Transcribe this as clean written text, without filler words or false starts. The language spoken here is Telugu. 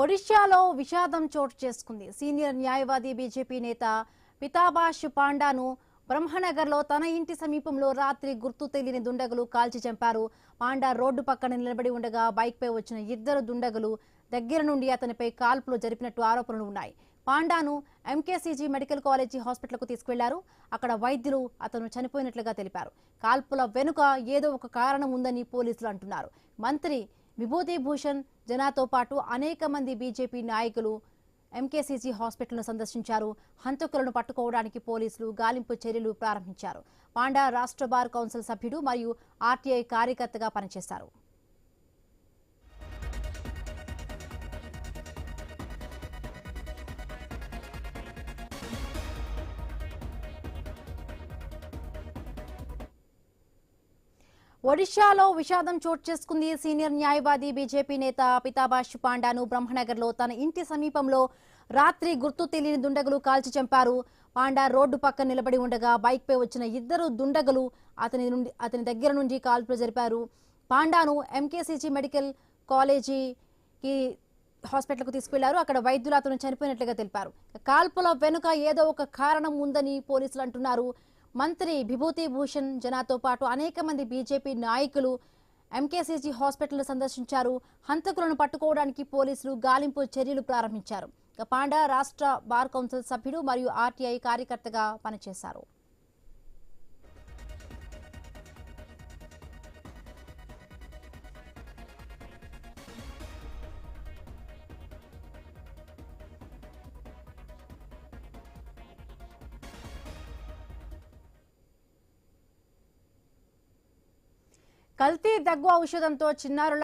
ఒడిశాలో విషాదం చోటు చేసుకుంది. సీనియర్ న్యాయవాది బీజేపీ నేత పితాబాష్ పాండాను బ్రహ్మనగర్లో తన ఇంటి సమీపంలో రాత్రి గుర్తు తెలియని దుండగులు కాల్చి చంపారు. పాండా రోడ్డు పక్కన నిలబడి ఉండగా బైక్పై వచ్చిన ఇద్దరు దుండగులు దగ్గర నుండి అతనిపై కాల్పులు జరిపినట్టు ఆరోపణలు ఉన్నాయి. పాండాను ఎంకేసీజీ మెడికల్ కాలేజీ హాస్పిటల్కు తీసుకెళ్లారు. అక్కడ వైద్యులు అతను చనిపోయినట్లుగా తెలిపారు. కాల్పుల వెనుక ఏదో ఒక కారణం ఉందని పోలీసులు అంటున్నారు. మంత్రి విభూతి భూషణ్ జనాతో పాటు అనేక మంది బీజేపీ నాయకులు ఎంకేసీజీ హాస్పిటల్ను సందర్శించారు. హంతకులను పట్టుకోవడానికి పోలీసులు గాలింపు చర్యలు ప్రారంభించారు. పాండా రాష్ట్ర బార్ కౌన్సిల్ సభ్యుడు మరియు ఆర్టీఐ కార్యకర్తగా పనిచేశారు. ఒడిశాలో విషాదం చోటు చేసుకుంది. సీనియర్ న్యాయవాది బీజేపీ నేత పితాబాష్ పాండాను బ్రహ్మనగర్లో తన ఇంటి సమీపంలో రాత్రి గుర్తు తెలియని దుండగులు కాల్చి చంపారు. పాండా రోడ్డు పక్కన నిలబడి ఉండగా బైక్పై వచ్చిన ఇద్దరు దుండగులు అతని దగ్గర నుంచి కాల్పులు జరిపారు. పాండాను ఎంకేసీజీ మెడికల్ కాలేజీకి హాస్పిటల్కు తీసుకెళ్లారు. అక్కడ వైద్యులు అతను చనిపోయినట్లుగా తెలిపారు. కాల్పుల వెనుక ఏదో ఒక కారణం ఉందని పోలీసులు అంటున్నారు. మంత్రి విభూతి భూషణ్ జనాతో పాటు అనేక మంది బీజేపీ నాయకులు ఎంకేసీజీ హాస్పిటల్ సందర్శించారు. హంతకులను పట్టుకోవడానికి పోలీసులు గాలింపు చర్యలు ప్రారంభించారు. పాండా రాష్ట్ర బార్ కౌన్సిల్ సభ్యుడు మరియు ఆర్టీఐ కార్యకర్తగా పనిచేశారు. కల్తీ దగ్గు ఔషధంతో చిన్నారుల